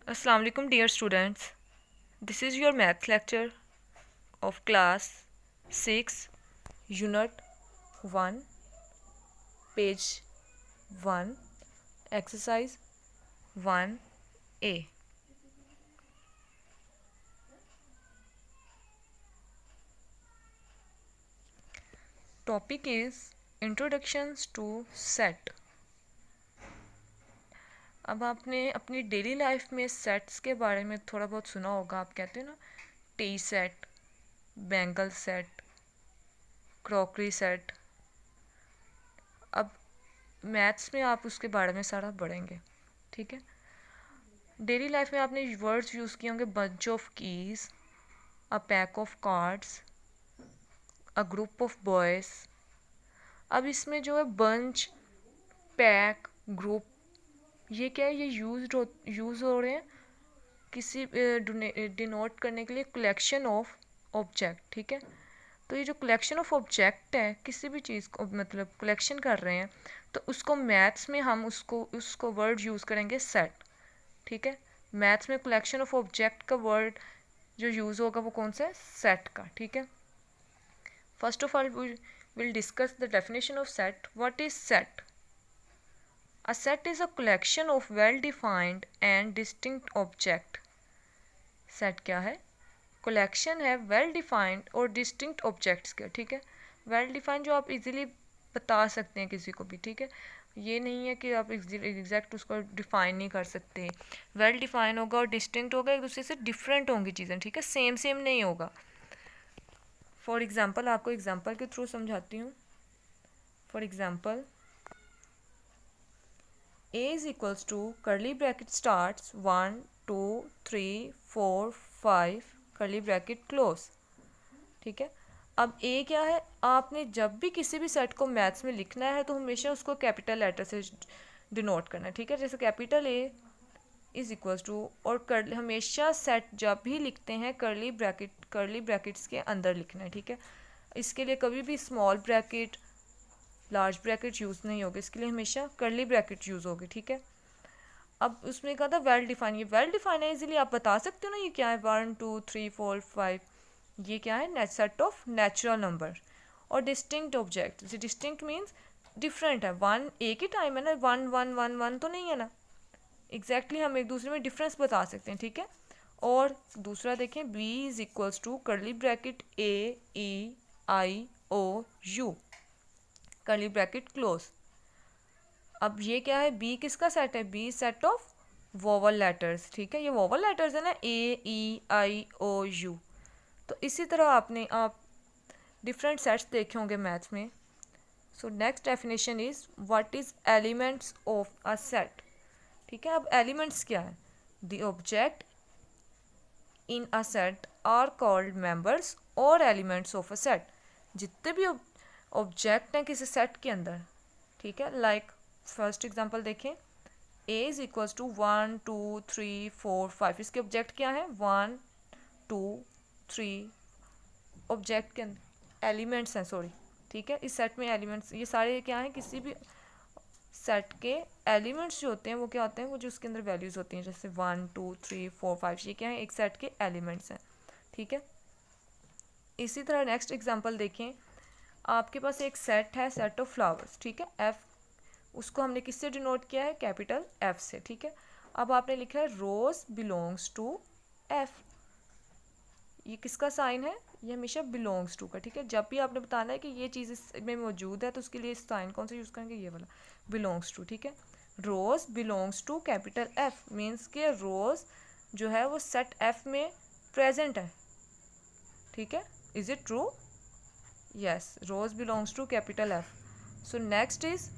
Assalamu alaikum dear students. This is your math lecture of class 6 unit 1 page 1 exercise 1A. Topic is introductions to set. अब आपने अपनी daily life में sets के बारे में थोड़ा बहुत सुना होगा. आप कहते हैं ना T set, bangle set, crockery set. अब मैथ्स में आप उसके बारे में सारा पढ़ेंगे. ठीक है. डेली लाइफ में आपने वर्ड्स यूज़ किए होंगे bunch of keys, a pack of cards, a group of boys. अब इसमें जो है बंच, पैक, ग्रुप, ये क्या है, ये यूज़ हो रहे हैं किसी डिनोट करने के लिए कलेक्शन ऑफ ऑब्जेक्ट. ठीक है. तो ये जो कलेक्शन ऑफ ऑब्जेक्ट है, किसी भी चीज़ को मतलब कलेक्शन कर रहे हैं, तो उसको मैथ्स में हम उसको वर्ड यूज़ करेंगे सेट. ठीक है. मैथ्स में कलेक्शन ऑफ ऑब्जेक्ट का वर्ड जो यूज़ होगा वो कौन सा है, सेट का. ठीक है. First of all will discuss the definition of set. What is set? A set is a collection of well-defined and distinct object. Set क्या है? कलेक्शन है वेल डिफाइंड और डिस्टिंक्ट ऑब्जेक्ट्स का. ठीक है. वेल डिफाइंड जो आप इजीली बता सकते हैं किसी को भी. ठीक है. ये नहीं है कि आप एग्जैक्ट उसको डिफाइन नहीं कर सकते. वेल डिफाइन होगा और डिस्टिंक्ट होगा, एक दूसरे से डिफरेंट होंगी चीज़ें. ठीक है. सेम सेम नहीं होगा. फॉर एग्जाम्पल आपको एग्जाम्पल के थ्रू समझाती हूँ. For example A is equals to curly bracket starts 1 2 3 4 5 curly bracket close. ठीक है. अब A क्या है? आपने जब भी किसी भी सेट को मैथ्स में लिखना है तो हमेशा उसको कैपिटल लेटर से डिनोट करना है. ठीक है. जैसे capital A is equals to, और हमेशा सेट जब भी लिखते हैं कर्ली ब्रैकेट्स के अंदर लिखना है. ठीक है. इसके लिए कभी भी small bracket, large bracket use नहीं होगी. इसके लिए हमेशा कर्ली ब्रैकेट यूज़ होगी. ठीक है. अब उसमें कहा था वेल डिफाइन. ये वेल डिफाइन है, इजीली आप बता सकते हो ना ये क्या है. 1 2 3 4 5 ये क्या है, सेट ऑफ नेचुरल नंबर. और distinct object, distinct means different है. वन एक ही टाइम है ना, 1 1 1 1 तो नहीं है ना. एग्जैक्टली हम एक दूसरे में डिफरेंस बता सकते हैं. ठीक है. और दूसरा देखें, B is equals to curly bracket A E I O U curly bracket close. अब ये क्या है, बी किसका सेट है? B set of vowel letters. ठीक है. ये वोवल लेटर्स है ना, ए ई आई ओ यू. तो इसी तरह आप डिफरेंट सेट्स देखे होंगे मैथ्स में. So next definition is what is elements of a set. ठीक है. अब एलिमेंट्स क्या है? The object in a set are called members और एलिमेंट्स ऑफ अ सेट. जितने भी ऑब्जेक्ट हैं किसी सेट के अंदर. ठीक है. लाइक फर्स्ट एग्जांपल देखें, a इज इक्वल्स टू 1 2 3 4 5. इसके ऑब्जेक्ट क्या है? 1 2 3 ऑब्जेक्ट के अंदर एलिमेंट्स हैं. सॉरी. ठीक है. इस सेट में एलिमेंट्स ये सारे क्या हैं, किसी भी सेट के एलिमेंट्स जो होते हैं वो क्या होते हैं, वो जो उसके अंदर वैल्यूज़ होती हैं. जैसे 1 2 3 4 5 ये क्या है, एक सेट के एलिमेंट्स हैं. ठीक है. इसी तरह नेक्स्ट एग्जांपल देखें. आपके पास एक सेट है, सेट ऑफ फ्लावर्स. ठीक है. एफ, उसको हमने किससे डिनोट किया है? कैपिटल एफ से. ठीक है. अब आपने लिखा है रोज बिलोंग्स टू एफ. ये किसका साइन है? ये हमेशा बिलोंग्स टू का. ठीक है. जब भी आपने बताना है कि ये चीज़ इसमें मौजूद है तो उसके लिए साइन कौन सा यूज़ करेंगे? ये वाला, बिलोंग्स टू. ठीक है. Rose belongs to capital F means के रोज जो है वो सेट एफ में प्रेजेंट है. ठीक है. Is it true? Yes. Rose belongs to capital F. So next is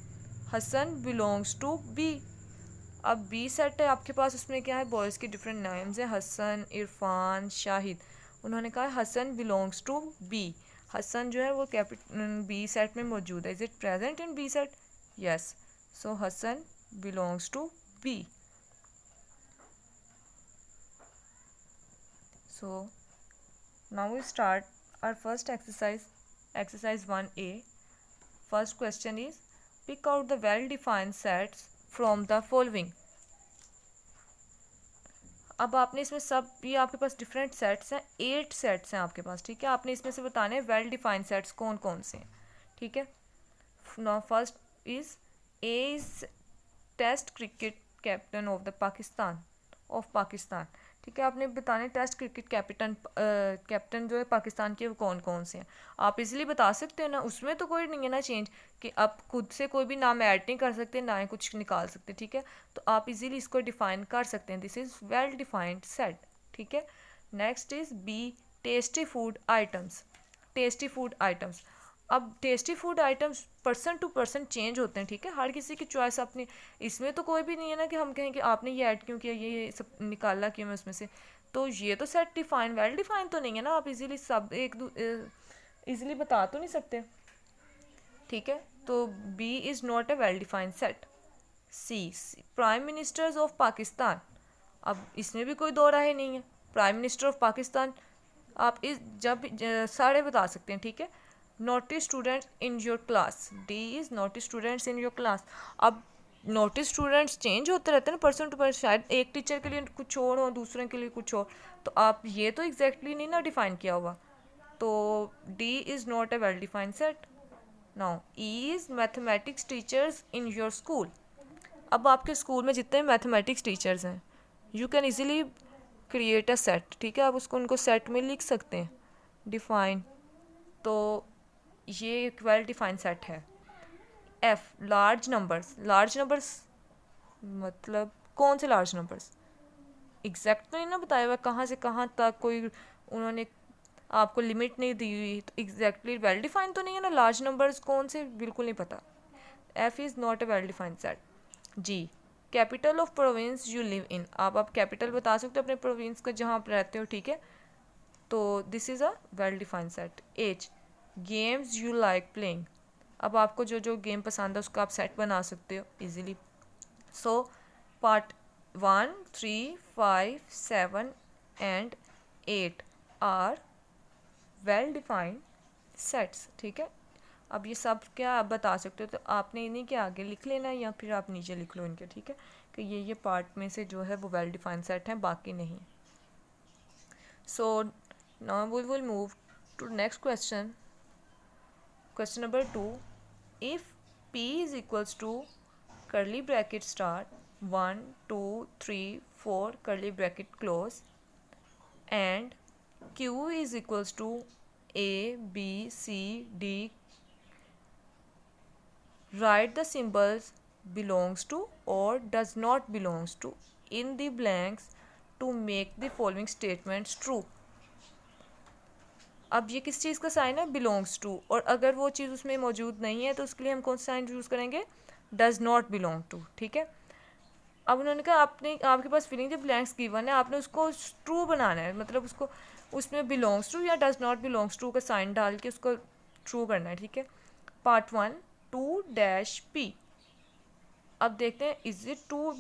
Hasan belongs to B. अब बी सेट है आपके पास, उसमें क्या है, बॉयज़ के डिफरेंट नेम्स हैं, हसन, इरफान, शाहिद. उन्होंने कहा Hasan belongs to B. Hasan जो है वो बी सेट में मौजूद है. Is it present in B set? Yes. So Hasan belongs to B. So now we start our first exercise 1A. First question is pick out the well defined sets from the following. अब आपने इसमें सब, ये आपके पास different sets हैं, 8 sets हैं आपके पास, ठीक है। आपने इसमें से बताने हैं वेल डिफाइंड सेट्स कौन कौन से हैं, ठीक है। Now first is A is test cricket captain of the Pakistan, ठीक है। आपने बताने टेस्ट क्रिकेट कैप्टन जो है पाकिस्तान के वो कौन कौन से हैं। आप इजीली बता सकते हो ना, उसमें तो कोई नहीं है ना चेंज कि आप खुद से कोई भी नाम ऐड नहीं कर सकते, ना ही कुछ निकाल सकते, ठीक है। तो आप इजीली इसको डिफाइन कर सकते हैं, this is well defined set, ठीक है। Next is B tasty food items. अब tasty food items person to person change होते हैं, ठीक है। हर किसी की चॉइस अपनी, इसमें तो कोई भी नहीं है ना कि हम कहें कि आपने ये ऐड क्यों किया, ये सब निकाला क्यों मैं उसमें से। तो ये तो सेट डिफाइन वेल डिफाइन तो नहीं है ना, आप इजीली सब इजीली बता तो नहीं सकते, ठीक है। तो B is not a well defined set. C prime ministers of Pakistan, अब इसमें भी कोई दो राय नहीं है। प्राइम मिनिस्टर ऑफ पाकिस्तान आप इस जब सारे बता सकते हैं, ठीक है। Notice students in your class, D is notice students in your class. अब नोटिस स्टूडेंट्स चेंज होते रहते हैं ना पर्सन टू पर्सन, शायद एक टीचर के लिए कुछ और हो, दूसरे के लिए कुछ और, तो आप ये तो एग्जैक्टली नहीं ना डिफाइन किया हुआ, तो D is not a well defined set. Now E is mathematics teachers in your school. अब आपके स्कूल में जितने मैथमेटिक्स टीचर्स हैं, you can easily create a set, ठीक है। आप उसको उनको सेट में लिख सकते हैं, डिफाइन, तो ये एक वेल डिफाइंड सेट है। एफ लार्ज नंबर्स मतलब कौन से लार्ज नंबर्स, एग्जैक्ट तो नहीं ना बताया हुआ कहाँ से कहाँ तक, कोई उन्होंने आपको लिमिट नहीं दी हुई, तो एग्जैक्टली वेल डिफाइंड तो नहीं है ना, लार्ज नंबर्स कौन से बिल्कुल नहीं पता। F is not a well defined set. G capital of province you live in, आप कैपिटल बता सकते हो अपने प्रोविंस का जहाँ आप रहते हो, ठीक है। तो this is a well defined set. H games you like playing, अब आपको जो जो गेम पसंद है उसका आप सेट बना सकते हो easily. So part 1, 3, 5, 7 and 8 are well defined sets, ठीक है। अब ये सब क्या आप बता सकते हो, तो आपने इन्हीं के आगे लिख लेना है या फिर आप नीचे लिख लो इनके, ठीक है, कि ये पार्ट में से जो है वो वेल डिफाइंड सेट हैं, बाकी नहीं। So now we will move to next question, question number 2। If p is equals to curly bracket start 1 2 3 4 curly bracket close and q is equals to a b c d, write the symbols belongs to or does not belongs to in the blanks to make the following statements true। अब ये किस चीज़ का sign है, belongs to, और अगर वो चीज़ उसमें मौजूद नहीं है तो उसके लिए हम कौन सा साइन यूज़ करेंगे, डज नॉट बिलोंग टू, ठीक है। अब उन्होंने कहा आपके पास फिलिंग द ब्लैंक्स गिवन है, आपने उसको ट्रू बनाना है, मतलब उसको उसमें बिलोंग्स टू या डज नॉट बिलोंग्स टू का साइन डाल के उसको ट्रू करना है, ठीक है। पार्ट 1 2 डैश पी, अब देखते हैं is it two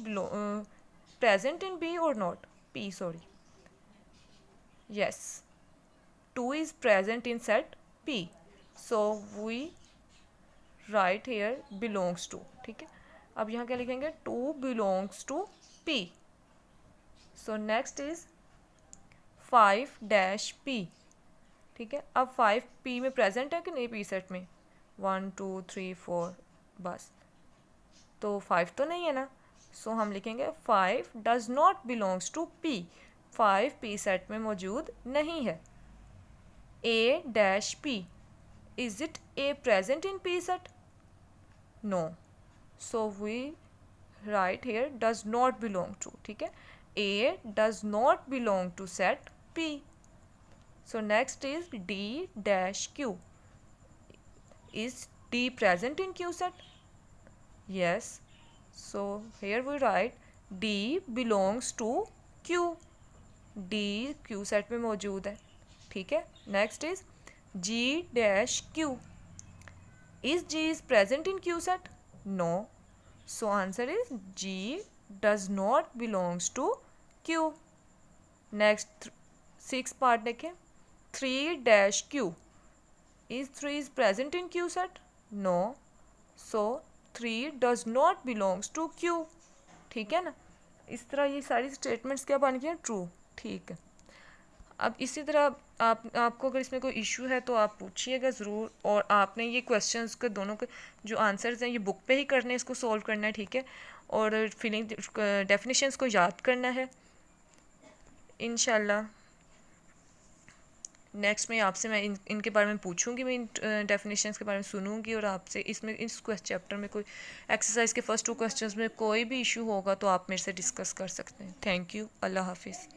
present in B और not, P sorry, yes 2 is present in set P, so we write here belongs to, ठीक है। अब यहाँ क्या लिखेंगे, 2 belongs to P। so next is 5 dash P, ठीक है। अब 5 P में प्रेजेंट है कि नहीं, P सेट में 1 2 3 4 बस, तो 5 तो नहीं है ना, सो हम लिखेंगे 5 does not belongs to P, 5 P set में मौजूद नहीं है। A dash P, is it A present in P set? No, so we write here does not belong to, ठीक है। A does not belong to set P। so next is D dash Q, is D present in Q set? yes, so here we write D belongs to Q, D Q set में मौजूद है, ठीक है। Next is G dash Q, is G is present in Q set? no, so answer is G does not belongs to Q। next 6 part देखें, 3 dash Q, is 3 is present in Q set? no, so 3 does not belongs to Q, ठीक है ना। इस तरह ये सारी statements क्या बन गई हैं, ट्रू। ठीक है, अब इसी तरह आपको अगर इसमें कोई इशू है तो आप पूछिएगा ज़रूर, और आपने ये क्वेश्चंस के दोनों के जो आंसर्स हैं ये बुक पे ही करने हैं, इसको सॉल्व करना है, ठीक है। और फीलिंग डेफिनेशंस को याद करना है इंशाल्लाह। नेक्स्ट में आपसे मैं इनके बारे में पूछूंगी, मैं इन डेफिनेशंस के बारे में सुनूंगी, और आपसे इसमें इस चैप्टर में कोई एक्सरसाइज के फर्स्ट 2 क्वेश्चंस में कोई भी इशू होगा तो आप मेरे से डिस्कस कर सकते हैं। थैंक यू, अल्लाह हाफिज़।